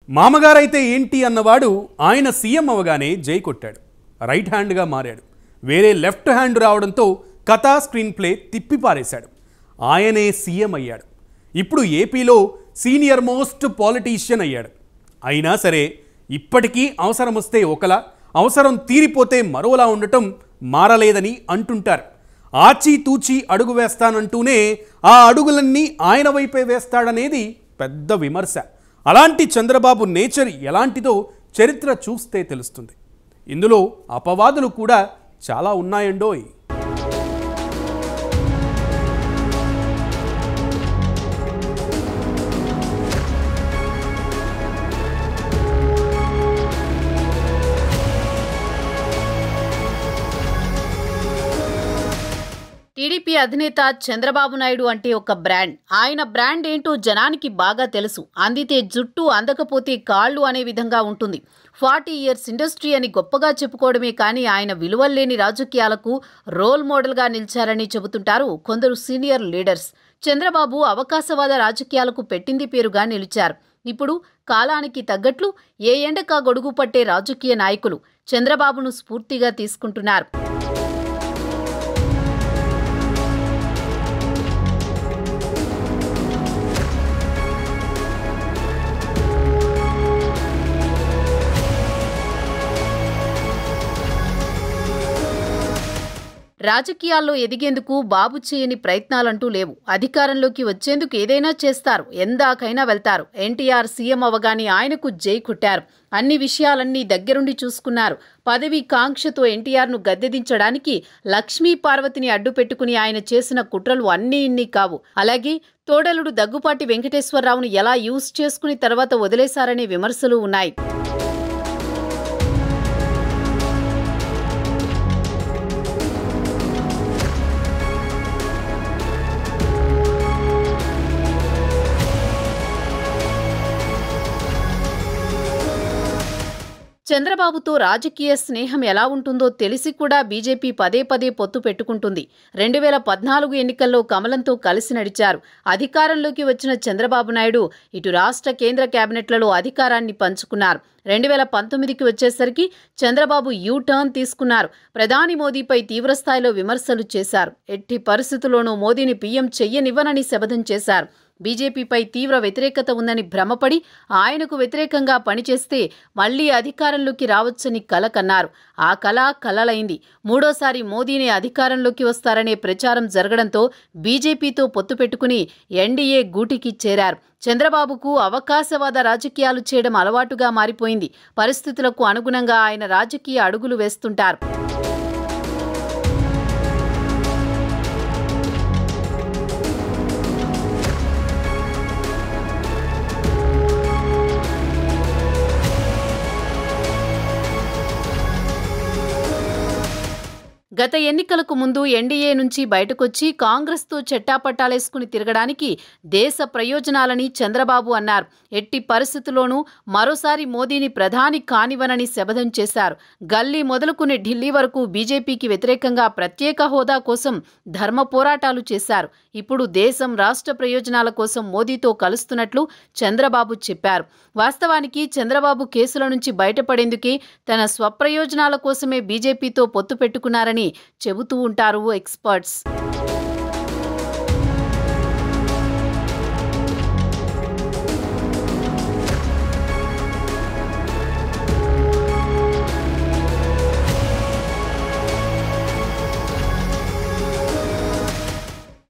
మామగారైతే ఏంటి అన్నవాడు ఆయన సీఎం అవగానే జై కొట్టాడు. రైట్ హ్యాండ్గా మారాడు. వేరే లెఫ్ట్ హ్యాండ్ రావడంతో కథా స్క్రీన్ ప్లే తిప్పిపారేశాడు. ఆయనే సీఎం అయ్యాడు. ఇప్పుడు ఏపీలో సీనియర్ మోస్ట్ పాలిటీషియన్ అయ్యాడు. అయినా సరే ఇప్పటికీ అవసరం వస్తే ఒకలా, అవసరం తీరిపోతే మరోలా ఉండటం మారలేదని అంటుంటారు. ఆచితూచి అడుగు వేస్తానంటూనే ఆ అడుగులన్నీ ఆయన వైపే వేస్తాడనేది పెద్ద విమర్శ. అలాంటి చంద్రబాబు నేచర్ ఎలాంటిదో చరిత్ర చూస్తే తెలుస్తుంది. ఇందులో అపవాదులు కూడా చాలా ఉన్నాయండోయ్. టీడీపీ అధినేత చంద్రబాబు నాయుడు అంటే ఒక బ్రాండ్. ఆయన బ్రాండ్ ఏంటో జనానికి బాగా తెలుసు. అందితే జుట్టు, అందకపోతే కాళ్ళు అనే విధంగా ఉంటుంది. 40 years ఇండస్ట్రీ అని గొప్పగా చెప్పుకోవడమే కానీ ఆయన విలువల్లేని రాజకీయాలకు రోల్ మోడల్గా నిలిచారని చెబుతుంటారు కొందరు సీనియర్ లీడర్స్. చంద్రబాబు అవకాశవాద రాజకీయాలకు పెట్టింది పేరుగా నిలిచారు. ఇప్పుడు కాలానికి తగ్గట్లు ఏ ఎండకా గొడుగు పట్టే రాజకీయ నాయకులు చంద్రబాబును స్ఫూర్తిగా తీసుకుంటున్నారు. రాజకీయాల్లో ఎదిగేందుకు బాబు చేయని ప్రయత్నాలంటూ లేవు. అధికారంలోకి వచ్చేందుకు ఏదైనా చేస్తారు, ఎందాకైనా వెళ్తారు. ఎన్టీఆర్ సీఎం అవగానే ఆయనకు జై కొట్టారు. అన్ని విషయాలన్నీ దగ్గరుండి చూసుకున్నారు. పదవి కాంక్షతో ఎన్టీఆర్ను గద్దెదించడానికి లక్ష్మీ పార్వతిని అడ్డు పెట్టుకుని ఆయన చేసిన కుట్రలు అన్నీ ఇన్ని కావు. అలాగే తోడలుడు దగ్గుపాటి వెంకటేశ్వరరావును ఎలా యూజ్ చేసుకుని తర్వాత వదిలేశారనే విమర్శలు ఉన్నాయి. చంద్రబాబుతో రాజకీయ స్నేహం ఎలా ఉంటుందో తెలిసి కూడా బీజేపీ పదే పదే పొత్తు పెట్టుకుంటుంది. 2014 ఎన్నికల్లో కమలంతో కలిసి నడిచారు. అధికారంలోకి వచ్చిన చంద్రబాబు నాయుడు ఇటు రాష్ట్ర కేంద్ర కేబినెట్లలో అధికారాన్ని పంచుకున్నారు. 2019కి వచ్చేసరికి చంద్రబాబు యూ-టర్న్ తీసుకున్నారు. ప్రధాని మోదీపై తీవ్రస్థాయిలో విమర్శలు చేశారు. ఎట్టి పరిస్థితుల్లోనూ మోదీని పీఎం చెయ్యనివ్వనని శపథం చేశారు. బీజేపీపై తీవ్ర వ్యతిరేకత ఉందని భ్రమపడి ఆయనకు వ్యతిరేకంగా పనిచేస్తే మళ్లీ అధికారంలోకి రావచ్చని కల కన్నారు. ఆ కల కలలైంది. మూడోసారి మోదీనే అధికారంలోకి వస్తారనే ప్రచారం జరగడంతో బీజేపీతో పొత్తు పెట్టుకుని ఎన్డీఏ గూటికి చేరారు. చంద్రబాబుకు అవకాశవాద రాజకీయాలు చేయడం అలవాటుగా మారిపోయింది. పరిస్థితులకు అనుగుణంగా ఆయన రాజకీయ అడుగులు వేస్తుంటారు. గత ఎన్నికలకు ముందు ఎన్డీఏ నుంచి బయటకొచ్చి కాంగ్రెస్తో చెట్టాపట్టాలేసుకుని తిరగడానికి దేశ ప్రయోజనాలని చంద్రబాబు అన్నారు. ఎట్టి పరిస్థితుల్లోనూ మరోసారి మోదీని ప్రధాని కానివ్వనని శపథం చేశారు. గల్లీ మొదలుకుని ఢిల్లీ వరకు బీజేపీకి వ్యతిరేకంగా ప్రత్యేక హోదా కోసం ధర్మ పోరాటాలు చేశారు. ఇప్పుడు దేశం రాష్ట్ర ప్రయోజనాల కోసం మోదీతో కలుస్తున్నట్లు చంద్రబాబు చెప్పారు. వాస్తవానికి చంద్రబాబు కేసుల నుంచి బయటపడేందుకే తన స్వప్రయోజనాల కోసమే బీజేపీతో పొత్తు పెట్టుకున్నారని చెబుతూ ఉంటారు ఎక్స్పర్ట్స్.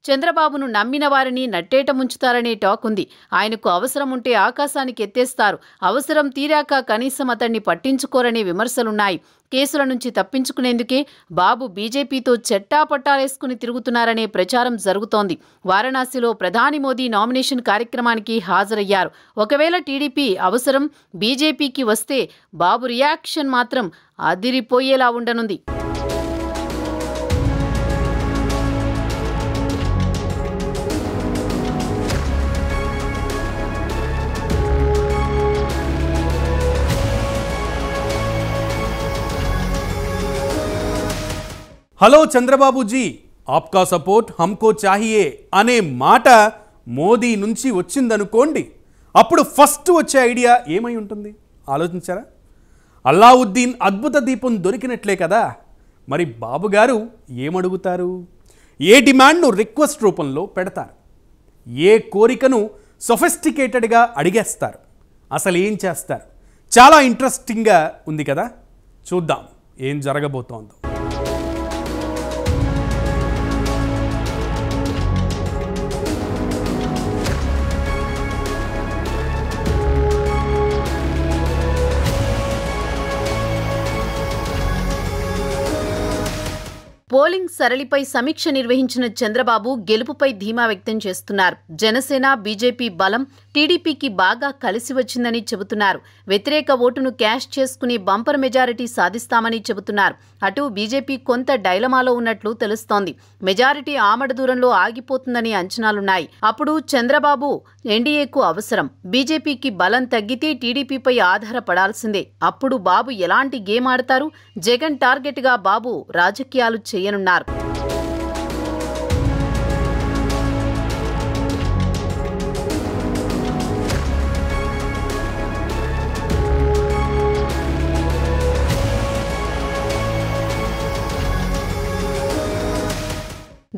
చంద్రబాబును నమ్మిన వారిని నట్టేట ముంచుతారనే టాక్ ఉంది. ఆయనకు అవసరం ఉంటే ఆకాశానికి ఎత్తేస్తారు. అవసరం తీరాక కనీసం అతన్ని పట్టించుకోరనే విమర్శలున్నాయి. కేసుల నుంచి తప్పించుకునేందుకే బాబు బీజేపీతో చెట్టాపట్టాలేసుకుని తిరుగుతున్నారనే ప్రచారం జరుగుతోంది. వారణాసిలో ప్రధాని మోదీ నామినేషన్ కార్యక్రమానికి హాజరయ్యారు. ఒకవేళ టీడీపీ అవసరం బీజేపీకి వస్తే బాబు రియాక్షన్ మాత్రం అదిరిపోయేలా ఉండనుంది. హలో చంద్రబాబుజీ, ఆప్కా సపోర్ట్ హమ్కో చాహియే అనే మాట మోదీ నుంచి వచ్చిందనుకోండి, అప్పుడు ఫస్ట్ వచ్చే ఐడియా ఏమై ఉంటుంది ఆలోచించారా? అల్లావుద్దీన్ అద్భుత దీపం దొరికినట్లే కదా. మరి బాబు గారు ఏమడుగుతారు? ఏ డిమాండ్ను రిక్వెస్ట్ రూపంలో పెడతారు? ఏ కోరికను సొఫిస్టికేటెడ్గా అడిగేస్తారు? అసలు ఏం చేస్తారు? చాలా ఇంట్రెస్టింగ్గా ఉంది కదా. చూద్దాం ఏం జరగబోతోందో. పోలింగ్ సరళిపై సమీక్ష నిర్వహించిన చంద్రబాబు గెలుపుపై ధీమా వ్యక్తం చేస్తున్నారు. జనసేన, బీజేపీ బలం టీడీపీకి బాగా కలిసి వచ్చిందని చెబుతున్నారు. వ్యతిరేక ఓటును క్యాష్ చేసుకుని బంపర్ మెజారిటీ సాధిస్తామని చెబుతున్నారు. అటు బీజేపీ కొంత డైలమాలో ఉన్నట్లు తెలుస్తోంది. మెజారిటీ ఆమడ దూరంలో ఆగిపోతుందని అంచనాలున్నాయి. అప్పుడు చంద్రబాబు ఎన్డీఏకు అవసరం. బీజేపీకి బలం తగ్గితే టీడీపీపై ఆధారపడాల్సిందే. అప్పుడు బాబు ఎలాంటి గేమ్ ఆడతారు? జగన్ టార్గెట్గా బాబు రాజకీయాలు చేయనున్నారు.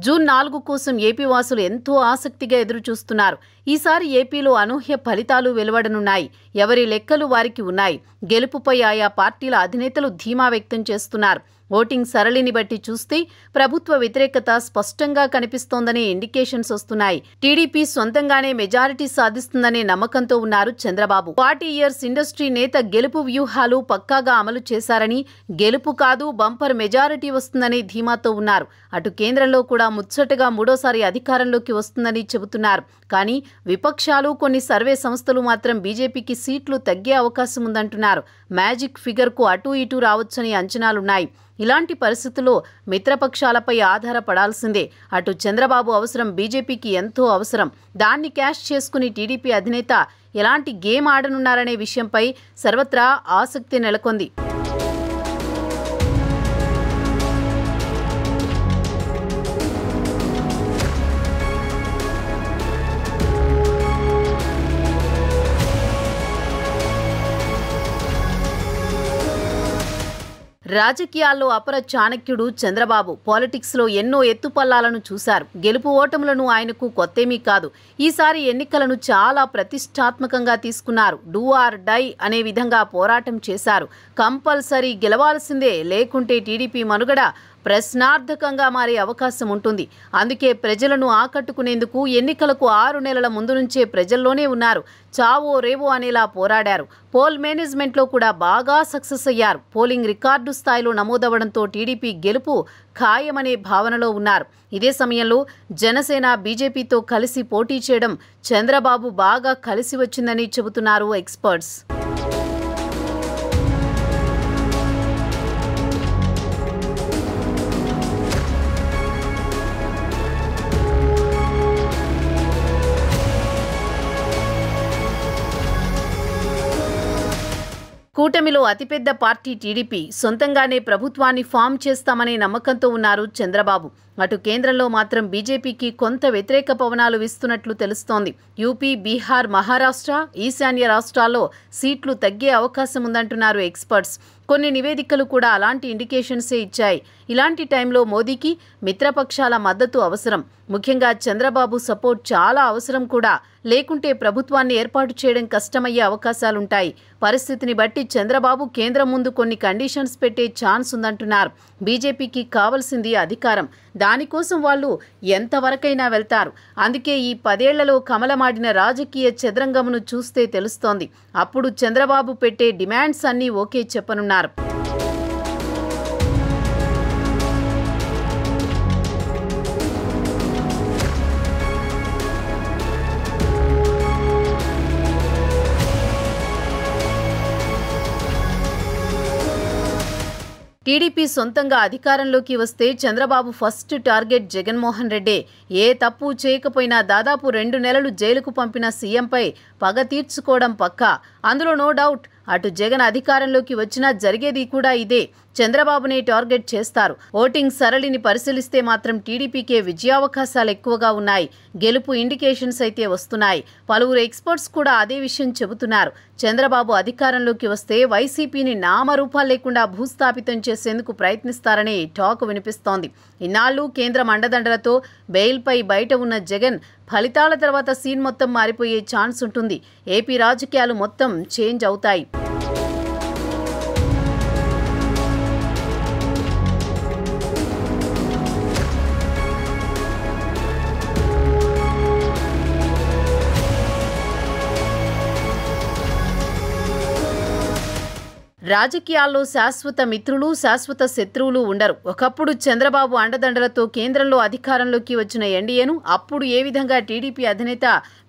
జూన్ 4 కోసం ఏపీ వాసులు ఎంతో ఆసక్తిగా ఎదురుచూస్తున్నారు. ఈసారి ఏపీలో అనూహ్య ఫలితాలు వెలువడనున్నాయి. ఎవరి లెక్కలు వారికి ఉన్నాయి. గెలుపుపై ఆయా పార్టీల అధినేతలు ధీమా వ్యక్తం చేస్తున్నారు. ఓటింగ్ సరళిని బట్టి చూస్తే ప్రభుత్వ వ్యతిరేకత స్పష్టంగా కనిపిస్తోందనే ఇండికేషన్స్ వస్తున్నాయి. టీడీపీ సొంతంగానే మెజారిటీ సాధిస్తుందనే నమ్మకంతో ఉన్నారు చంద్రబాబు. 40 ఇయర్స్ ఇండస్ట్రీ నేత గెలుపు వ్యూహాలు పక్కాగా అమలు చేశారని, గెలుపు కాదు బంపర్ మెజారిటీ వస్తుందనే ధీమాతో ఉన్నారు. అటు కేంద్రంలో కూడా ముచ్చటగా మూడోసారి అధికారంలోకి వస్తుందని చెబుతున్నారు. కానీ విపక్షాలు, కొన్ని సర్వే సంస్థలు మాత్రం బీజేపీకి సీట్లు తగ్గే అవకాశం ఉందంటున్నారు. మ్యాజిక్ ఫిగర్కు అటూ ఇటూ రావచ్చని అంచనాలున్నాయి. ఇలాంటి పరిస్థితుల్లో మిత్రపక్షాలపై ఆధారపడాల్సిందే. అటు చంద్రబాబు అవసరం బీజేపీకి ఎంతో అవసరం. దాన్ని క్యాష్ చేసుకుని టీడీపీ అధినేత ఎలాంటి గేమ్ ఆడనున్నారనే విషయంపై సర్వత్రా ఆసక్తి నెలకొంది. రాజకీయాల్లో అపర చాణక్యుడు చంద్రబాబు. పాలిటిక్స్లో ఎన్నో ఎత్తుపల్లాలను చూశారు. గెలుపు ఓటములను ఆయనకు కొత్తేమీ కాదు. ఈసారి ఎన్నికలను చాలా ప్రతిష్టాత్మకంగా తీసుకున్నారు. డూ ఆర్ డై అనే విధంగా పోరాటం చేశారు. కంపల్సరీ గెలవాల్సిందే, లేకుంటే టీడీపీ మనుగడ ప్రశ్నార్థకంగా మారే అవకాశం ఉంటుంది. అందుకే ప్రజలను ఆకట్టుకునేందుకు ఎన్నికలకు 6 నెలల ముందు నుంచే ప్రజల్లోనే ఉన్నారు. చావో రేవో అనేలా పోరాడారు. పోల్ మేనేజ్మెంట్లో కూడా బాగా సక్సెస్ అయ్యారు. పోలింగ్ రికార్డు స్థాయిలో నమోదవడంతో టీడీపీ గెలుపు ఖాయమనే భావనలో ఉన్నారు. ఇదే సమయంలో జనసేన, బీజేపీతో కలిసి పోటీ చేయడం చంద్రబాబు బాగా కలిసి వచ్చిందని చెబుతున్నారు ఎక్స్పర్ట్స్. కూటమిలో అతిపెద్ద పార్టీ టీడీపీ. సొంతంగానే ప్రభుత్వాన్ని ఫామ్ చేస్తామనే నమ్మకంతో ఉన్నారు చంద్రబాబు. అటు కేంద్రంలో మాత్రం బీజేపీకి కొంత వ్యతిరేక పవనాలు వీస్తున్నట్లు తెలుస్తోంది. యూపీ, బీహార్, మహారాష్ట్ర, ఈశాన్య రాష్ట్రాల్లో సీట్లు తగ్గే అవకాశం ఉందంటున్నారు ఎక్స్పర్ట్స్. కొన్ని నివేదికలు కూడా అలాంటి ఇండికేషన్సే ఇచ్చాయి. ఇలాంటి టైంలో మోదీకి మిత్రపక్షాల మద్దతు అవసరం. ముఖ్యంగా చంద్రబాబు సపోర్ట్ చాలా అవసరం కూడా. లేకుంటే ప్రభుత్వాన్ని ఏర్పాటు చేయడం కష్టమయ్యే అవకాశాలుంటాయి. పరిస్థితిని బట్టి చంద్రబాబు కేంద్రం ముందు కొన్ని కండిషన్స్ పెట్టే ఛాన్స్ ఉందంటున్నారు. బీజేపీకి కావాల్సింది అధికారం. దానికోసం వాళ్ళు ఎంతవరకైనా వెళ్తారు. అందుకే ఈ 10 ఏళ్లలో కమలమాడిన రాజకీయ చదరంగమును చూస్తే తెలుస్తోంది. అప్పుడు చంద్రబాబు పెట్టే డిమాండ్స్ అన్నీ ఓకే చెప్పనున్నారు. టీడీపీ సొంతంగా అధికారంలోకి వస్తే చంద్రబాబు ఫస్ట్ టార్గెట్ జగన్మోహన్ రెడ్డే. ఏ తప్పు చేయకపోయినా దాదాపు 2 నెలలు జైలుకు పంపిన సీఎంపై పగ తీర్చుకోవడం పక్కా. అందులో నో డౌట్. అటు జగన్ అధికారంలోకి వచ్చినా జరిగేది కూడా ఇదే. చంద్రబాబునే టార్గెట్ చేస్తారు. ఓటింగ్ సరళిని పరిశీలిస్తే మాత్రం టీడీపీకే విజయావకాశాలు ఎక్కువగా ఉన్నాయి. గెలుపు ఇండికేషన్స్ అయితే వస్తున్నాయి. పలువురు ఎక్స్పర్ట్స్ కూడా అదే విషయం చెబుతున్నారు. చంద్రబాబు అధికారంలోకి వస్తే వైసీపీని నామరూపాలు లేకుండా భూస్థాపితం చేసేందుకు ప్రయత్నిస్తారనే టాక్ వినిపిస్తోంది. ఇన్నాళ్లు కేంద్రం అండదండలతో బెయిల్పై బయట ఉన్న జగన్ ఫలితాల తర్వాత సీన్ మొత్తం మారిపోయే ఛాన్స్ ఉంటుంది. ఏపీ రాజకీయాలు మొత్తం చేంజ్ అవుతాయి. రాజకీయాల్లో శాశ్వత మిత్రులు, శాశ్వత శత్రువులు ఉండరు. ఒకప్పుడు చంద్రబాబు అండదండలతో కేంద్రంలో అధికారంలోకి వచ్చిన ఎన్డీఏను అప్పుడు ఏ విధంగా టీడీపీ అధినేత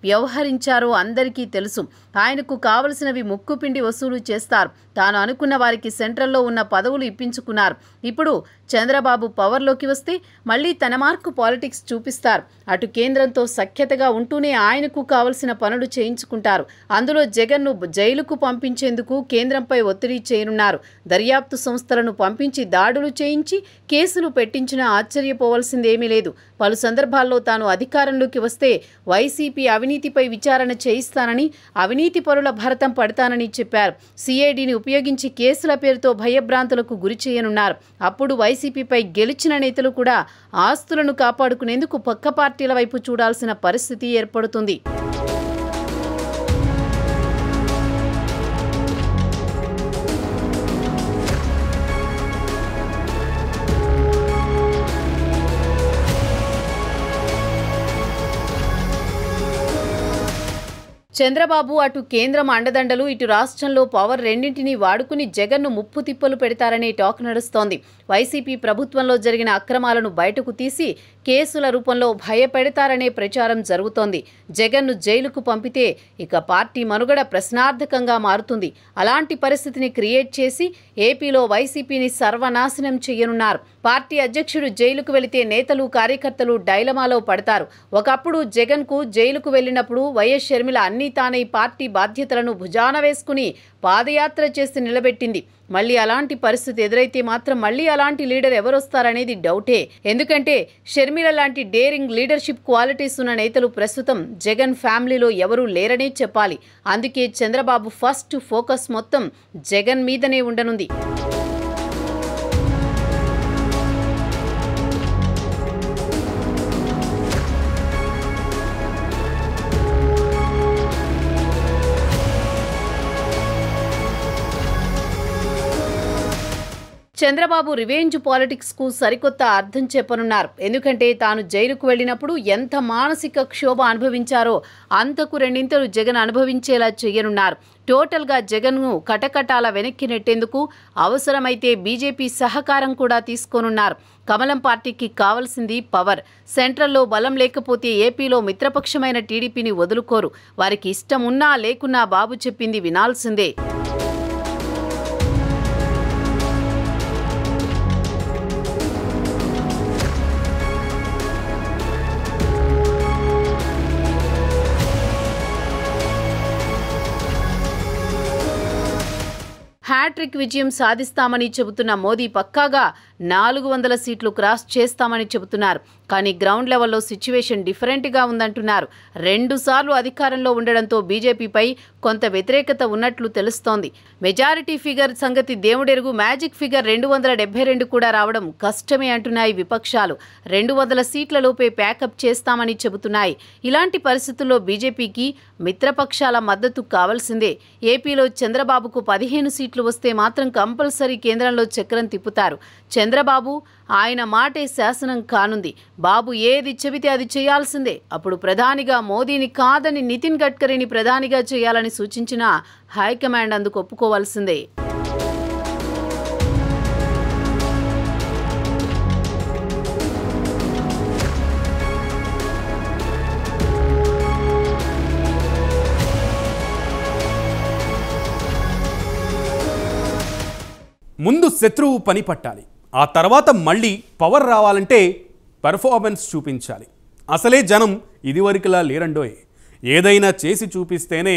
వ్యవహరించారో అందరికీ తెలుసు. ఆయనకు కావలసినవి ముక్కుపిండి వసూలు చేస్తారు. తాను అనుకున్న వారికి సెంట్రల్లో ఉన్న పదవులు ఇప్పించుకున్నారు. ఇప్పుడు చంద్రబాబు పవర్లోకి వస్తే మళ్లీ తన మార్కు పాలిటిక్స్ చూపిస్తారు. అటు కేంద్రంతో సఖ్యతగా ఉంటూనే ఆయనకు కావలసిన పనులు చేయించుకుంటారు. అందులో జగన్ను జైలుకు పంపించేందుకు కేంద్రంపై ఒత్తిడి చేయనున్నారు. దర్యాప్తు సంస్థలను పంపించి దాడులు చేయించి కేసులు పెట్టించినా ఆశ్చర్యపోవాల్సిందేమీ లేదు. పలు సందర్భాల్లో తాను అధికారంలోకి వస్తే వైసీపీ అవినీతిపై విచారణ చేయిస్తానని, అవినీతి పరుల భరతం పడతానని చెప్పారు. సిఐడిని ఉపయోగించి కేసుల పేరుతో భయభ్రాంతులకు గురి చేయనున్నారు. అప్పుడు వైసీపీపై గెలిచిన నేతలు కూడా ఆస్తులను కాపాడుకునేందుకు పక్క పార్టీల వైపు చూడాల్సిన పరిస్థితి ఏర్పడుతుంది. చంద్రబాబు అటు కేంద్రం అండదండలు, ఇటు రాష్ట్రంలో పవర్ రెండింటినీ వాడుకుని జగన్ను ముప్పు తిప్పలు పెడతారనే టాక్ నడుస్తోంది. వైసీపీ ప్రభుత్వంలో జరిగిన అక్రమాలను బయటకు తీసి కేసుల రూపంలో భయపెడతారనే ప్రచారం జరుగుతోంది. జగన్ను జైలుకు పంపితే ఇక పార్టీ మనుగడ ప్రశ్నార్థకంగా మారుతుంది. అలాంటి పరిస్థితిని క్రియేట్ చేసి ఏపీలో వైసీపీని సర్వనాశనం చేయనున్నారు. పార్టీ అధ్యక్షుడు జైలుకు వెళితే నేతలు, కార్యకర్తలు డైలమాలో పడతారు. ఒకప్పుడు జగన్కు జైలుకు వెళ్లినప్పుడు వైఎస్ షర్మిల అన్నీ తానై పార్టీ బాధ్యతలను భుజాన వేసుకుని పాదయాత్ర చేసి నిలబెట్టింది. మళ్ళీ అలాంటి పరిస్థితి ఎదురైతే మాత్రం మళ్ళీ అలాంటి లీడర్ ఎవరొస్తారనేది డౌటే. ఎందుకంటే షర్మిల లాంటి డేరింగ్ లీడర్షిప్ క్వాలిటీస్ ఉన్న నేతలు ప్రస్తుతం జగన్ ఫ్యామిలీలో ఎవరూ లేరనే చెప్పాలి. అందుకే చంద్రబాబు ఫస్ట్ ఫోకస్ మొత్తం జగన్ మీదనే ఉండనుంది. చంద్రబాబు రివెంజ్ పాలిటిక్స్కు సరికొత్త అర్థం చెప్పనున్నారు. ఎందుకంటే తాను జైలుకు వెళ్లినప్పుడు ఎంత మానసిక క్షోభ అనుభవించారో అంతకు రెండింతలు జగన్ అనుభవించేలా చేయనున్నారు. టోటల్గా జగన్ను కటకటాల వెనక్కి నెట్టేందుకు అవసరమైతే బీజేపీ సహకారం కూడా తీసుకోనున్నారు. కమలం పార్టీకి కావాల్సింది పవర్. సెంట్రల్లో బలం లేకపోతే ఏపీలో మిత్రపక్షమైన టీడీపీని వదులుకోరు. వారికి ఇష్టం ఉన్నా లేకున్నా బాబు చెప్పింది వినాల్సిందే. హ్యాట్రిక్ విజయం సాధిస్తామని చెబుతున్న మోదీ పక్కాగా 400 సీట్లు క్రాస్ చేస్తామని చెబుతున్నారు. కానీ గ్రౌండ్ లెవెల్లో సిచ్యువేషన్ డిఫరెంట్గా ఉందంటున్నారు. 2 సార్లు అధికారంలో ఉండడంతో బీజేపీపై కొంత వ్యతిరేకత ఉన్నట్లు తెలుస్తోంది. మెజారిటీ ఫిగర్ సంగతి దేవుడెరుగు, మ్యాజిక్ ఫిగర్ 272 కూడా రావడం కష్టమే అంటున్నాయి విపక్షాలు. 200 సీట్లలోపే ప్యాకప్ చేస్తామని చెబుతున్నాయి. ఇలాంటి పరిస్థితుల్లో బీజేపీకి మిత్రపక్షాల మద్దతు కావాల్సిందే. ఏపీలో చంద్రబాబుకు 15 సీట్లు వస్తే మాత్రం కంపల్సరీ కేంద్రంలో చక్రం తిప్పుతారు. చంద్రబాబు ఆయన మాటే శాసనం కానుంది. బాబు ఏది చెబితే అది చేయాల్సిందే. అప్పుడు ప్రధానిగా మోదీని కాదని నితిన్ గడ్కరీని ప్రధానిగా చేయాలని సూచించిన హైకమాండ్ అందుకు ఒప్పుకోవాల్సిందే. ముందు శత్రువు పని పట్టాలి, ఆ తర్వాత మళ్ళీ పవర్ రావాలంటే పెర్ఫార్మెన్స్ చూపించాలి. అసలే జనం ఇదివరకులా లేరండోయ్. ఏదైనా చేసి చూపిస్తేనే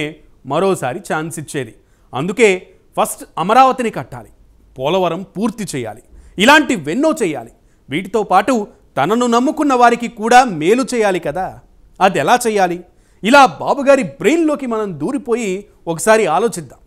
మరోసారి ఛాన్స్ ఇచ్చేది. అందుకే ఫస్ట్ అమరావతిని కట్టాలి, పోలవరం పూర్తి చేయాలి, ఇలాంటివెన్నో చేయాలి. వీటితో పాటు తనను నమ్ముకున్న వారికి కూడా మేలు చేయాలి కదా. అది ఎలా చేయాలి? ఇలా బాబుగారి బ్రెయిన్లోకి మనం దూరిపోయి ఒకసారి ఆలోచిద్దాం.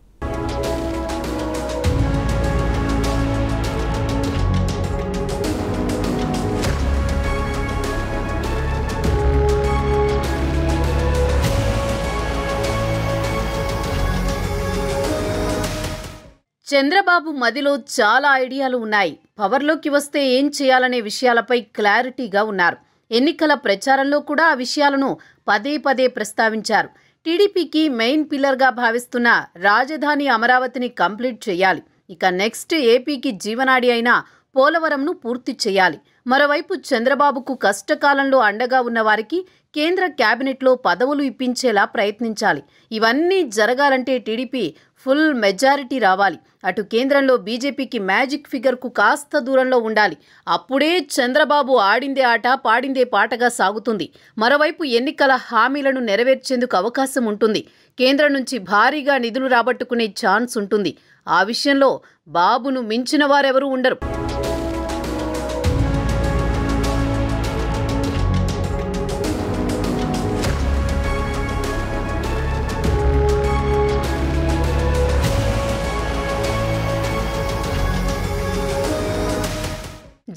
చంద్రబాబు మదిలో చాలా ఐడియాలు ఉన్నాయి. పవర్లోకి వస్తే ఏం చేయాలనే విషయాలపై క్లారిటీగా ఉన్నారు. ఎన్నికల ప్రచారంలో కూడా ఆ విషయాలను పదే పదే ప్రస్తావించారు. టీడీపీకి మెయిన్ పిల్లర్గా భావిస్తున్న రాజధాని అమరావతిని కంప్లీట్ చేయాలి. ఇక నెక్స్ట్ ఏపీకి జీవనాడి అయిన పోలవరంను పూర్తి చేయాలి. మరోవైపు చంద్రబాబుకు కష్టకాలంలో అండగా ఉన్న వారికి కేంద్ర క్యాబినెట్లో పదవులు ఇప్పించేలా ప్రయత్నించాలి. ఇవన్నీ జరగాలంటే టీడీపీ ఫుల్ మెజారిటీ రావాలి. అటు కేంద్రంలో బీజేపీకి మ్యాజిక్ ఫిగర్కు కాస్త దూరంలో ఉండాలి. అప్పుడే చంద్రబాబు ఆడిందే ఆట పాడిందే పాటగా సాగుతుంది. మరోవైపు ఎన్నికల హామీలను నెరవేర్చేందుకు అవకాశం ఉంటుంది. కేంద్రం నుంచి భారీగా నిధులు రాబట్టుకునే ఛాన్స్ ఉంటుంది. ఆ విషయంలో బాబును మించిన వారెవరూ ఉండరు.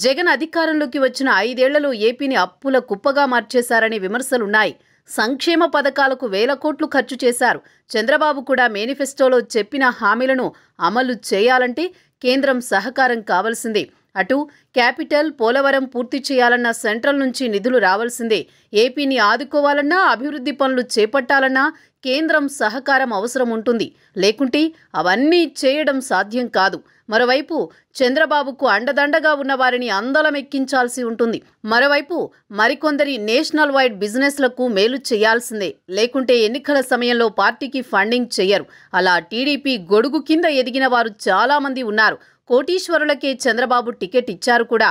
జగన్ అధికారంలోకి వచ్చిన 5 ఏళ్లలో ఏపీని అప్పుల కుప్పగా మార్చేశారనే విమర్శలున్నాయి. సంక్షేమ పథకాలకు వేల కోట్లు ఖర్చు చేశారు. చంద్రబాబు కూడా మేనిఫెస్టోలో చెప్పిన హామీలను అమలు చేయాలంటే కేంద్రం సహకారం కావాల్సిందే. అటు క్యాపిటల్, పోలవరం పూర్తి చేయాలన్న సెంట్రల్ నుంచి నిధులు రావాల్సిందే. ఏపీని ఆదుకోవాలన్నా, అభివృద్ధి పనులు చేపట్టాలన్నా కేంద్రం సహకారం అవసరం ఉంటుంది. లేకుంటే అవన్నీ చేయడం సాధ్యం కాదు. మరోవైపు చంద్రబాబుకు అండదండగా ఉన్న వారిని అందలమెక్కించాల్సి ఉంటుంది. మరోవైపు మరికొందరి నేషనల్ వైడ్ బిజినెస్లకు మేలు చేయాల్సిందే. లేకుంటే ఎన్నికల సమయంలో పార్టీకి ఫండింగ్ చేయరు. అలా టీడీపీ గొడుగు కింద ఎదిగిన వారు చాలామంది ఉన్నారు. కోటీశ్వరులకే చంద్రబాబు టికెట్ ఇచ్చారు కూడా.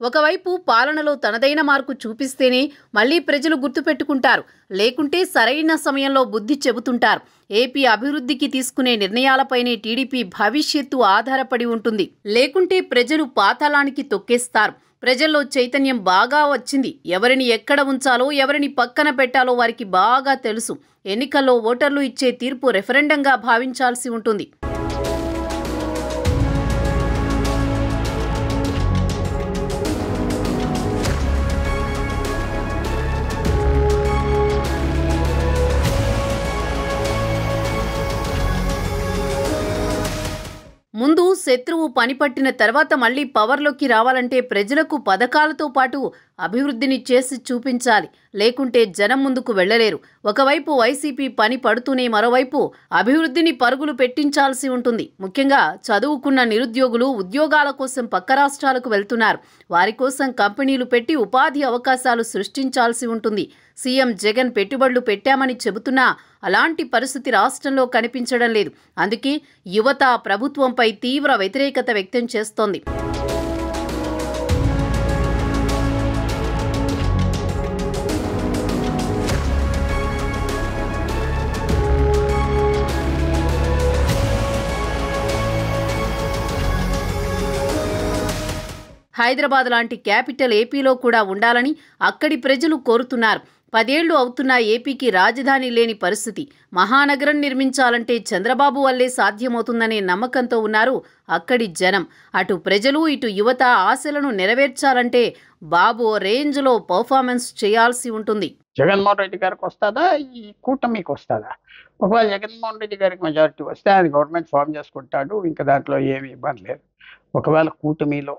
ఒకవైపు పాలనలో తనదైన మార్కు చూపిస్తేనే మళ్లీ ప్రజలు గుర్తుపెట్టుకుంటారు. లేకుంటే సరైన సమయంలో బుద్ధి చెబుతుంటారు. ఏపీ అభివృద్ధికి తీసుకునే నిర్ణయాలపైనే టీడీపీ భవిష్యత్తు ఆధారపడి ఉంటుంది. లేకుంటే ప్రజలు పాతాళానికి తొక్కేస్తారు. ప్రజల్లో చైతన్యం బాగా వచ్చింది. ఎవరిని ఎక్కడ ఉంచాలో, ఎవరిని పక్కన పెట్టాలో వారికి బాగా తెలుసు. ఎన్నికల్లో ఓటర్లు ఇచ్చే తీర్పు రెఫరెండంగా భావించాల్సి ఉంటుంది. ముందు శత్రువు పనిపట్టిన తర్వాత మళ్లీ పవర్లోకి రావాలంటే ప్రజలకు పథకాలతో పాటు అభివృద్ధిని చేసి చూపించాలి. లేకుంటే జనం ముందుకు వెళ్లలేరు. ఒకవైపు వైసీపీ పని పడుతూనే మరోవైపు అభివృద్ధిని పరుగులు పెట్టించాల్సి ఉంటుంది. ముఖ్యంగా చదువుకున్న నిరుద్యోగులు ఉద్యోగాల కోసం పక్క రాష్ట్రాలకు వెళ్తున్నారు. వారి కోసం కంపెనీలు పెట్టి ఉపాధి అవకాశాలు సృష్టించాల్సి ఉంటుంది. సీఎం జగన్ పెట్టుబడులు పెట్టామని చెబుతున్నా అలాంటి పరిస్థితి రాష్ట్రంలో కనిపించడం లేదు. అందుకే యువత ప్రభుత్వంపై తీవ్ర వ్యతిరేకత వ్యక్తం చేస్తోంది. హైదరాబాద్ లాంటి క్యాపిటల్ ఏపీలో కూడా ఉండాలని అక్కడి ప్రజలు కోరుతున్నారు. 10 ఏళ్లు అవుతున్నా ఏపీకి రాజధాని లేని పరిస్థితి. మహానగరం నిర్మించాలంటే చంద్రబాబు వల్లే సాధ్యమవుతుందనే నమ్మకంతో ఉన్నారు అక్కడి జనం. అటు ప్రజలు, ఇటు యువత ఆశలను నెరవేర్చాలంటే బాబు రేంజ్లో పర్ఫార్మెన్స్ చేయాల్సి ఉంటుంది. జగన్మోహన్ రెడ్డి గారికి వస్తుందా, ఈ కూటమికి వస్తుందా? ఒకవేళ జగన్మోహన్ రెడ్డి గారికి మెజారిటీ వస్తే ఆయన గవర్నమెంట్ ఫామ్ చేసుకుంటాడు. ఇంకా దాంట్లో ఏమీ ఇబ్బంది లేదు. ఒకవేళ కూటమిలో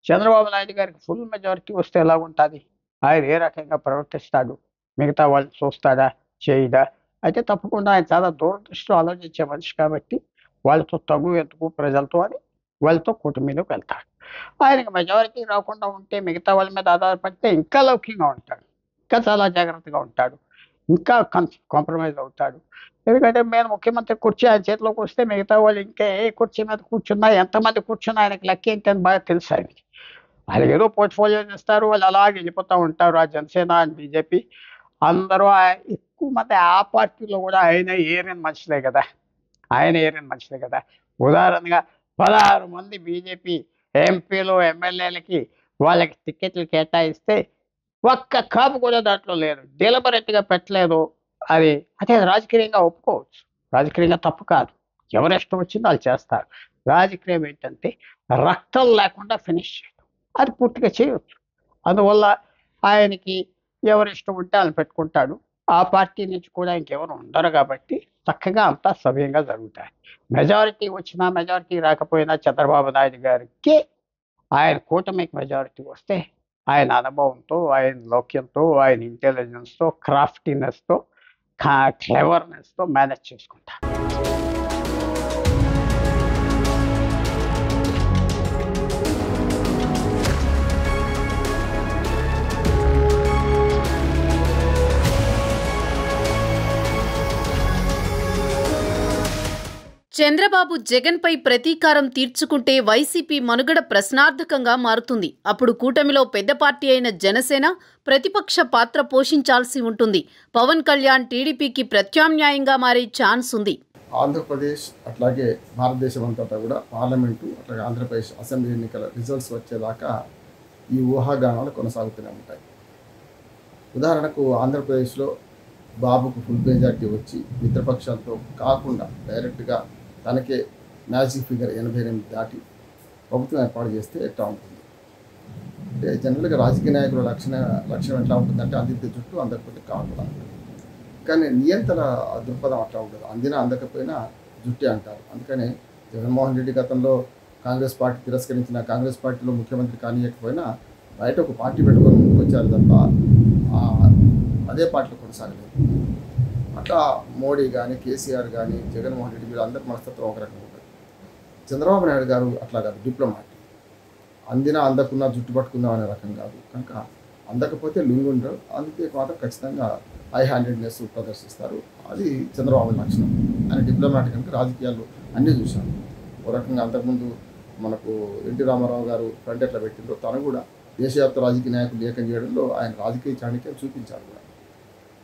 చంద్రబాబు నాయుడు గారికి ఫుల్ మెజారిటీ వస్తే ఎలా ఉంటుంది? ఆయన ఏ రకంగా ప్రవర్తిస్తాడు? మిగతా వాళ్ళు చూస్తాడా, చేయడా? అయితే తప్పకుండా ఆయన చాలా దూరదృష్టితో ఆలోచించే మనిషి కాబట్టి వాళ్ళతో తగు ఎత్తుకు ప్రజలతో అని వాళ్ళతో కూటమిలోకి వెళ్తాడు. ఆయనకి మెజారిటీ రాకుండా ఉంటే మిగతా వాళ్ళ మీద ఆధారపడితే ఇంకా లౌక్యంగా ఉంటాడు, ఇంకా చాలా జాగ్రత్తగా ఉంటాడు. ఇంకా కాంప్రమైజ్ అవుతాడు. ఎందుకంటే నేను ముఖ్యమంత్రి కుర్చీ ఆయన చేతిలోకి వస్తే మిగతా వాళ్ళు ఇంకా ఏ కుర్చీ మీద కూర్చున్నా ఎంతమంది కూర్చున్నా ఆయనకి లెక్క ఏంటని బాగా తెలుసు ఆయనకి. వాళ్ళకి ఏదో పోర్ట్ఫోలియో ఇస్తారు, వాళ్ళు అలాగే వెళ్ళిపోతూ ఉంటారు. ఆ జనసేన అండ్ బీజేపీ అందరూ ఎక్కువ మంది ఆ పార్టీలో కూడా ఆయన ఏరియన్ మనుషులే కదా, ఉదాహరణగా 16 మంది బీజేపీ ఎంపీలు ఎమ్మెల్యేలకి వాళ్ళకి టికెట్లు కేటాయిస్తే ఒక్క కాపు కూడా దాంట్లో లేరు, డెలిబరేట్గా పెట్టలేదు. అదే రాజకీయంగా ఒప్పుకోవచ్చు, రాజకీయంగా తప్పు కాదు, ఎవరు ఇష్టం వచ్చిందో వాళ్ళు చేస్తారు. రాజకీయం ఏంటంటే రక్తం లేకుండా ఫినిష్ చేయడం, అది పూర్తిగా చేయవచ్చు. అందువల్ల ఆయనకి ఎవరు ఇష్టం ఉంటే వాళ్ళు పెట్టుకుంటాడు. ఆ పార్టీ నుంచి కూడా ఇంకెవరు ఉండరు కాబట్టి చక్కగా అంతా సవ్యంగా జరుగుతాయి. మెజారిటీ వచ్చినా మెజారిటీ రాకపోయినా చంద్రబాబు నాయుడు గారికి ఆయన కూటమికి మెజారిటీ వస్తే ఆయన అనుభవంతో, ఆయన లౌక్యంతో, ఆయన ఇంటెలిజెన్స్తో, క్రాఫ్టీనెస్తో, క్లెవర్నెస్తో మేనేజ్ చేసుకుంటారు. చంద్రబాబు జగన్పై ప్రతీకారం తీర్చుకుంటే వైసీపీ మనుగడ ప్రశ్నార్థకంగా మారుతుంది. అప్పుడు కూటమిలో పెద్ద పార్టీ అయిన జనసేన ప్రతిపక్ష పాత్ర పోషించాల్సి ఉంటుంది. పవన్ కళ్యాణ్ టీడీపీకి ప్రత్యామ్నాయంగా మారే ఛాన్స్ ఉంది. ఆంధ్రప్రదేశ్ అట్లాగే భారతదేశం అంతటా కూడా పార్లమెంటు అట్లాగే ఆంధ్రప్రదేశ్ అసెంబ్లీ ఎన్నికల రిజల్ట్స్ వచ్చేదాకా ఈ ఊహాగానాలు కొనసాగుతూనే ఉంటాయి. ఉదాహరణకు ఆంధ్రప్రదేశ్లో బాబుకు ఫుల్ మెజార్టీ వచ్చి మిత్రపక్షాలతో కాకుండా డైరెక్ట్గా తనకే మ్యాజిక్ ఫిగర్ 88 దాటి ప్రభుత్వం ఏర్పాటు చేస్తే ఎట్లా ఉంటుంది అంటే జనరల్గా రాజకీయ నాయకుల లక్ష్యం ఎట్లా ఉంటుందంటే అందితే చుట్టూ అందకపోతే కాకుండా, కానీ నియంత్రణ దృక్పథం అట్లా ఉంటుంది. అందకపోయినా జుట్టే అంటారు. అందుకనే జగన్మోహన్ రెడ్డి గతంలో కాంగ్రెస్ పార్టీ తిరస్కరించిన కాంగ్రెస్ పార్టీలో ముఖ్యమంత్రి కానియకపోయినా బయట ఒక పార్టీ పెట్టుకొని ముందుకు వచ్చారు తప్ప అదే పార్టీలో కొనసాగలేదు. అట్లా మోడీ కానీ కేసీఆర్ కానీ జగన్మోహన్ రెడ్డి మీరు అందరి మనస్తత్వం ఒక రకంగా ఉంటుంది. చంద్రబాబు నాయుడు గారు అట్లా కాదు, డిప్లొమాట్. అందకున్నా జుట్టు పట్టుకుందాం అనే రకం కాదు. కనుక అందకపోతే లుంగుండరు, అందుకే మాత్రం ఖచ్చితంగా హై హ్యాండెడ్నెస్ ప్రదర్శిస్తారు. అది చంద్రబాబు లక్షణం. ఆయన డిప్లొమాట్ కనుక రాజకీయాల్లో అన్నీ చూశాను. ఓ రకంగా అంతకుముందు మనకు ఎన్టీ రామారావు గారు ఫ్రంట్ ఎట్లా పెట్టిందో తను కూడా దేశవ్యాప్త రాజకీయ నాయకులు ఏకం చేయడంలో ఆయన రాజకీయ చాణక్యం చూపించారు కూడా.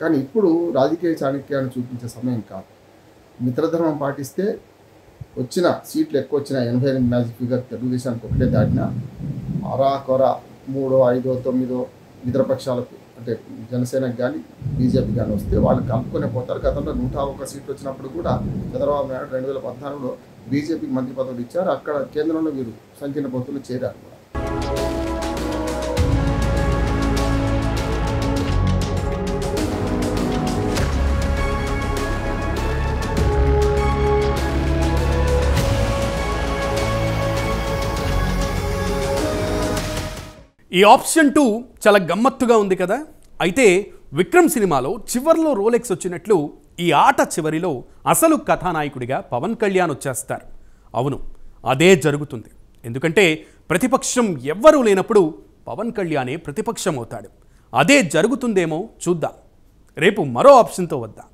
కానీ ఇప్పుడు రాజకీయ చాణక్యాన్ని చూపించే సమయం కాదు. మిత్రధర్మం పాటిస్తే వచ్చిన సీట్లు ఎక్కువ వచ్చిన 88 మ్యాజిక్ ఫిగర్ తెలుగుదేశానికి ఒకటే దాటినా అరాకొర 3, 5, 9 మిత్రపక్షాలకు అంటే జనసేనకు కానీ బీజేపీ కానీ వస్తే వాళ్ళు కలుపుకొనే పోతారు. గతంలో 101 సీట్లు వచ్చినప్పుడు కూడా చంద్రబాబు నాయుడు 2014లో బీజేపీకి మంత్రి పదవులు ఇచ్చారు. అక్కడ కేంద్రంలో వీరు సంకీర్ణ పొత్తులు చేరారు కూడా. ఈ ఆప్షన్ 2 చాలా గమ్మత్తుగా ఉంది కదా. అయితే విక్రమ్ సినిమాలో చివర్లో రోలెక్స్ వచ్చినట్లు ఈ ఆట చివరిలో అసలు కథానాయకుడిగా పవన్ కళ్యాణ్ వచ్చేస్తారు. అవును, అదే జరుగుతుంది. ఎందుకంటే ప్రతిపక్షం ఎవ్వరూ లేనప్పుడు పవన్ కళ్యాణే ప్రతిపక్షం అవుతాడు. అదే జరుగుతుందేమో చూద్దాం. రేపు మరో ఆప్షన్తో వద్దాం.